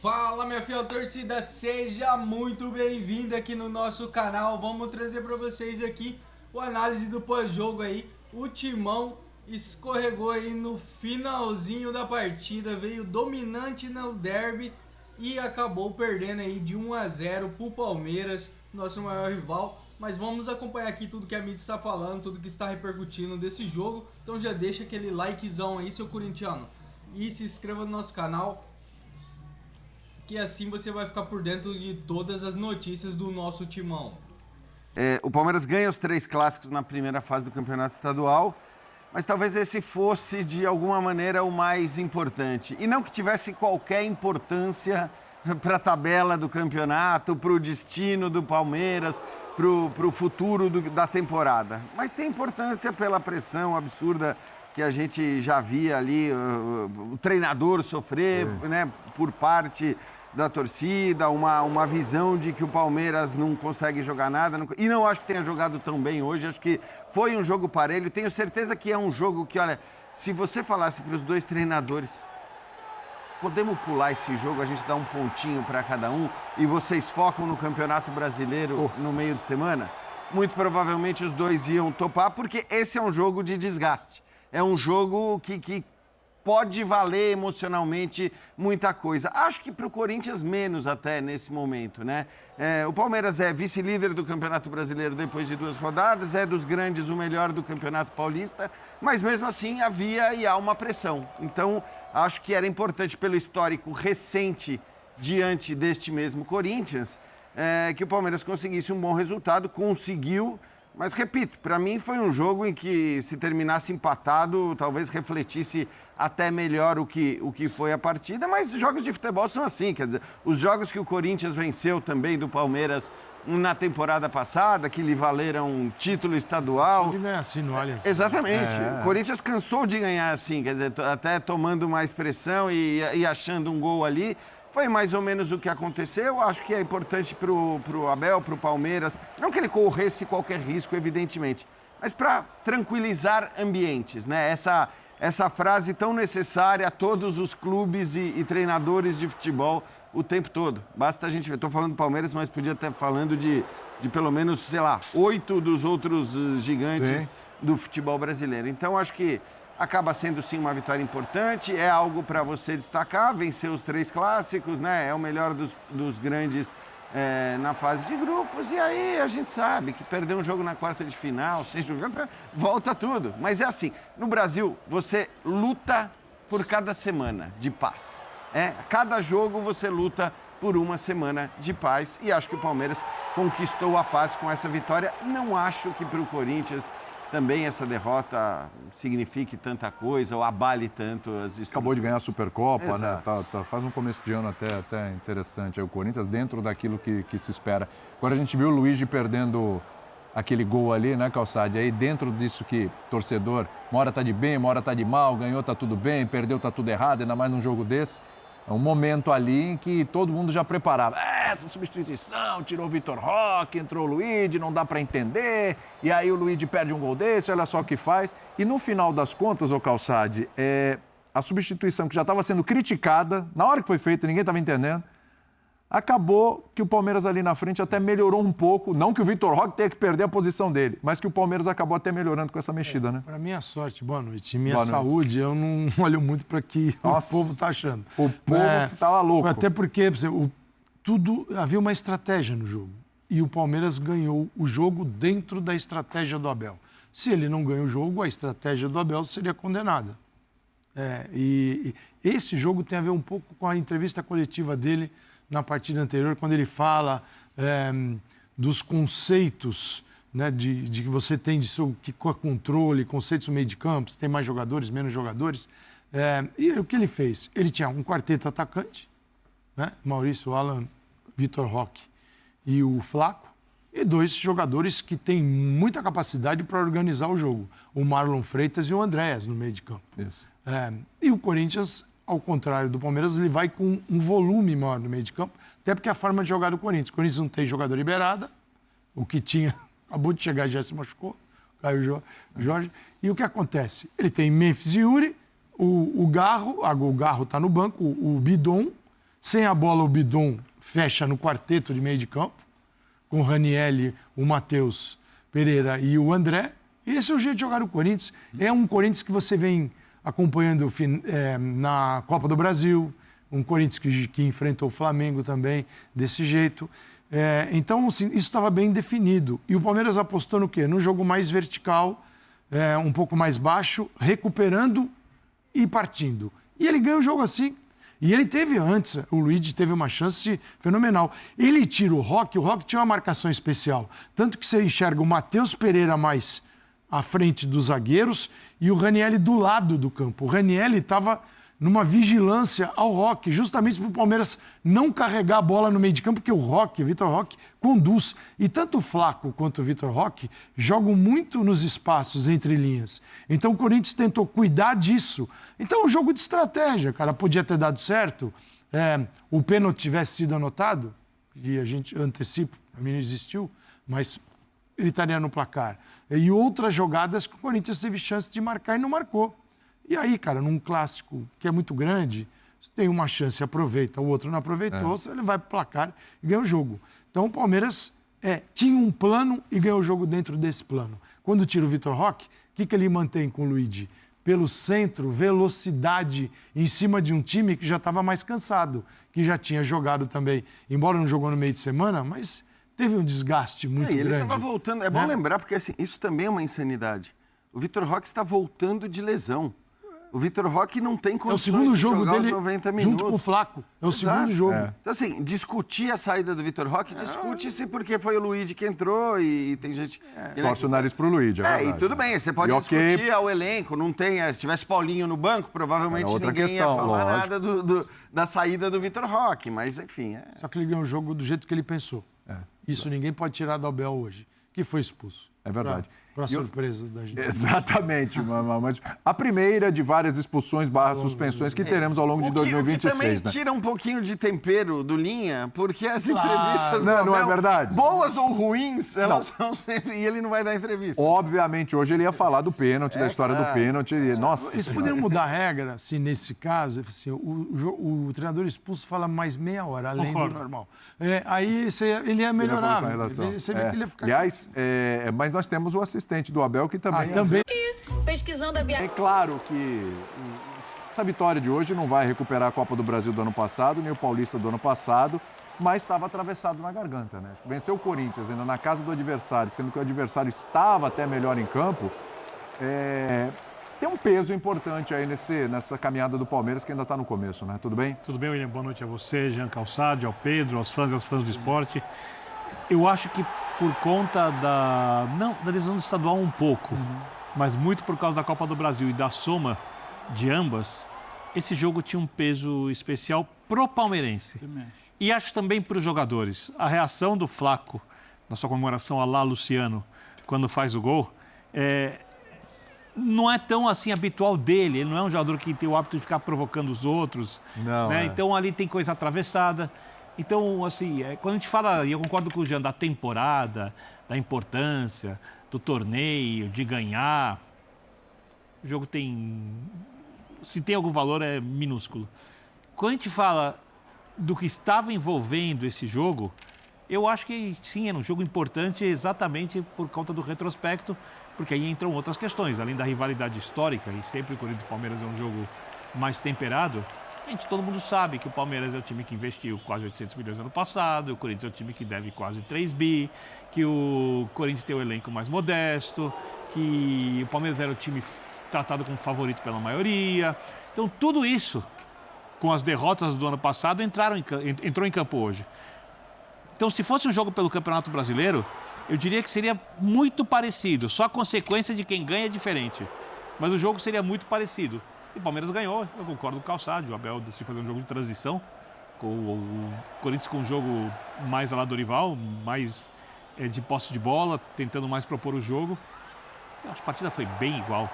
Fala, minha fiel torcida, seja muito bem-vindo aqui no nosso canal. Vamos trazer para vocês aqui o análise do pós-jogo aí. O Timão escorregou aí no finalzinho da partida, veio dominante no derby e acabou perdendo aí de 1-0 pro Palmeiras, nosso maior rival. Mas vamos acompanhar aqui tudo que a mídia está falando, tudo que está repercutindo desse jogo. Então já deixa aquele likezão aí, seu corintiano, e se inscreva no nosso canal, que assim você vai ficar por dentro de todas as notícias do nosso Timão. O Palmeiras ganha os 3 clássicos na primeira fase do campeonato estadual, mas talvez esse fosse, de alguma maneira, o mais importante. E não que tivesse qualquer importância para a tabela do campeonato, para o destino do Palmeiras, para o futuro da temporada. Mas tem importância pela pressão absurda que a gente já via ali, o treinador sofrer, né, por parte da torcida, uma visão de que o Palmeiras não consegue jogar nada. E não acho que tenha jogado tão bem hoje, acho que foi um jogo parelho. Tenho certeza que é um jogo que, olha, se você falasse para os 2 treinadores, podemos pular esse jogo, a gente dá um pontinho para cada um e vocês focam no Campeonato Brasileiro no meio de semana, muito provavelmente os 2 iam topar, porque esse é um jogo de desgaste. É um jogo que pode valer emocionalmente muita coisa. Acho que para o Corinthians menos até nesse momento, né? O Palmeiras é vice-líder do Campeonato Brasileiro depois de 2 rodadas, é dos grandes o melhor do Campeonato Paulista, mas mesmo assim havia e há uma pressão. Então, acho que era importante pelo histórico recente diante deste mesmo Corinthians, que o Palmeiras conseguisse um bom resultado, conseguiu. Mas, repito, para mim foi um jogo em que, se terminasse empatado, talvez refletisse até melhor o que foi a partida. Mas jogos de futebol são assim, quer dizer, os jogos que o Corinthians venceu também do Palmeiras na temporada passada, que lhe valeram título estadual. De ganhar assim no Allianz. Exatamente. O Corinthians cansou de ganhar assim, quer dizer, até tomando mais pressão e achando um gol ali. Foi mais ou menos o que aconteceu. Acho que é importante para o Abel, para o Palmeiras, não que ele corresse qualquer risco, evidentemente, mas para tranquilizar ambientes, né? Essa frase tão necessária a todos os clubes e treinadores de futebol o tempo todo. Basta a gente ver. Estou falando do Palmeiras, mas podia estar falando de pelo menos, sei lá, 8 dos outros gigantes do futebol brasileiro. Então, acho que acaba sendo, sim, uma vitória importante, é algo para você destacar, vencer os 3 clássicos, né? É o melhor dos grandes na fase de grupos, e aí a gente sabe que perder um jogo na quarta de final, volta tudo. Mas é assim, no Brasil, você luta por cada semana de paz. Cada jogo você luta por uma semana de paz, e acho que o Palmeiras conquistou a paz com essa vitória. Não acho que para o Corinthians também essa derrota signifique tanta coisa ou abale tanto as estruturas. Acabou de ganhar a Supercopa, Exato. né? Faz um começo de ano até interessante. Aí o Corinthians dentro daquilo que se espera. Agora a gente viu o Luigi perdendo aquele gol ali, né, Calçade? Aí dentro disso que torcedor, uma hora tá de bem, uma hora tá de mal, ganhou, tá tudo bem, perdeu, tá tudo errado, ainda mais num jogo desse. É um momento ali em que todo mundo já preparava. Essa substituição, tirou o Vitor Roque, entrou o Luigi, não dá para entender. E aí o Luigi perde um gol desse, olha só o que faz. E no final das contas, ô Calçade, a substituição que já estava sendo criticada, na hora que foi feita, ninguém estava entendendo, acabou que o Palmeiras ali na frente até melhorou um pouco. Não que o Vitor Roque tenha que perder a posição dele, mas que o Palmeiras acabou até melhorando com essa mexida, né? Para minha sorte, boa noite. Minha Boa noite. saúde, eu não olho muito para que Nossa, o povo está achando. O povo estava louco. Até porque havia uma estratégia no jogo. E o Palmeiras ganhou o jogo dentro da estratégia do Abel. Se ele não ganha o jogo, a estratégia do Abel seria condenada. E esse jogo tem a ver um pouco com a entrevista coletiva dele na partida anterior, quando ele fala dos conceitos, né, de que você tem de controle, conceitos no meio de campo, se tem mais jogadores, menos jogadores. E o que ele fez? Ele tinha um quarteto atacante, né, Maurício, Alan, Vitor Roque e o Flaco, e 2 jogadores que têm muita capacidade para organizar o jogo, o Marlon Freitas e o Andréas no meio de campo. Isso. E o Corinthians, ao contrário do Palmeiras, ele vai com um volume maior no meio de campo, até porque é a forma de jogar do Corinthians. O Corinthians não tem jogador liberado, o que tinha, acabou de chegar, já se machucou, caiu o Jorge. E o que acontece? Ele tem Memphis e Yuri, o Garro está no banco, o Bidon. Sem a bola, o Bidon fecha no quarteto de meio de campo, com o Ranieri, o Matheus Pereira e o André. E esse é o jeito de jogar o Corinthians. É um Corinthians que você vem acompanhando na Copa do Brasil, um Corinthians que enfrentou o Flamengo também desse jeito. Então, assim, isso estava bem definido. E o Palmeiras apostou no quê? Num jogo mais vertical, um pouco mais baixo, recuperando e partindo. E ele ganha o jogo assim. E ele teve antes, o Luigi teve uma chance fenomenal. Ele tira o Roque tinha uma marcação especial. Tanto que você enxerga o Matheus Pereira mais à frente dos zagueiros e o Ranieri do lado do campo. O Ranieri estava numa vigilância ao Roque, justamente para o Palmeiras não carregar a bola no meio de campo, porque o Vitor Roque, conduz. E tanto o Flaco quanto o Vitor Roque jogam muito nos espaços entre linhas. Então o Corinthians tentou cuidar disso. Então é um jogo de estratégia, cara. Podia ter dado certo. O pênalti tivesse sido anotado, e a gente antecipa, a mim não existiu, mas ele estaria no placar. E outras jogadas que o Corinthians teve chance de marcar e não marcou. E aí, cara, num clássico que é muito grande, você tem uma chance, aproveita, o outro não aproveitou, ele vai pro placar e ganha o jogo. Então o Palmeiras tinha um plano e ganhou o jogo dentro desse plano. Quando tira o Vitor Roque, o que ele mantém com o Luigi? Pelo centro, velocidade em cima de um time que já estava mais cansado, que já tinha jogado também, embora não jogou no meio de semana, mas teve um desgaste muito grande. Ele estava voltando, é bom lembrar, porque assim, isso também é uma insanidade. O Vitor Roque está voltando de lesão. O Vitor Roque não tem condições de jogar os 90 minutos. Junto com o Flaco. É o segundo jogo. Então, assim, discutir a saída do Vitor Roque, discute-se porque foi o Luigi que entrou e tem gente... Torce o nariz pro Luigi, é verdade. E tudo bem, você pode discutir o elenco, não tem... Se tivesse Paulinho no banco, provavelmente ninguém ia falar nada da saída do Vitor Roque, mas enfim... Só que ele ganhou o jogo do jeito que ele pensou. Isso ninguém pode tirar do Abel hoje, que foi expulso. É verdade. Para surpresa da gente. Exatamente, mas a primeira de várias expulsões / suspensões que teremos ao longo de 2026, o que também tira um pouquinho de tempero do Linha, porque as entrevistas não é verdade. Boas ou ruins, elas são sempre... E ele não vai dar entrevista. Obviamente, hoje ele ia falar do pênalti, da história do pênalti. Nossa. Eles poderiam mudar a regra, se nesse caso, assim, o treinador expulso fala mais meia hora, além do normal. Aí ele ia melhorar. Aliás, mas nós temos o assistente do Abel, que também... Pesquisando a É claro que essa vitória de hoje não vai recuperar a Copa do Brasil do ano passado, nem o Paulista do ano passado, mas estava atravessado na garganta, né? Venceu o Corinthians ainda na casa do adversário, sendo que o adversário estava até melhor em campo, tem um peso importante aí nessa caminhada do Palmeiras, que ainda está no começo, né? Tudo bem? Tudo bem, William? Boa noite a você, Jean Calçade, ao Pedro, aos fãs e às fãs do esporte. Eu acho que por conta da decisão do estadual um pouco, mas muito por causa da Copa do Brasil e da soma de ambas, esse jogo tinha um peso especial pro palmeirense. E acho também para os jogadores. A reação do Flaco, na sua comemoração a lá Luciano, quando faz o gol, não é tão assim habitual dele. Ele não é um jogador que tem o hábito de ficar provocando os outros. Não, né? Então ali tem coisa atravessada. Então, assim, quando a gente fala, e eu concordo com o Jean, da temporada, da importância, do torneio, de ganhar, o jogo se tem algum valor, é minúsculo. Quando a gente fala do que estava envolvendo esse jogo, eu acho que sim, era um jogo importante exatamente por conta do retrospecto, porque aí entram outras questões, além da rivalidade histórica, e sempre o Corinthians e Palmeiras é um jogo mais temperado. Todo mundo sabe que o Palmeiras é o time que investiu quase 800 milhões no ano passado, o Corinthians é o time que deve quase 3 bi, que o Corinthians tem o elenco mais modesto, que o Palmeiras era o time tratado como favorito pela maioria. Então, tudo isso, com as derrotas do ano passado, entrou em campo hoje. Então, se fosse um jogo pelo Campeonato Brasileiro, eu diria que seria muito parecido, só a consequência de quem ganha é diferente. Mas o jogo seria muito parecido. E o Palmeiras ganhou, eu concordo com o Calçado, o Abel decidiu fazer um jogo de transição, com o Corinthians com um jogo mais a lá do rival, mais de posse de bola, tentando mais propor o jogo. Eu acho que a partida foi bem igual.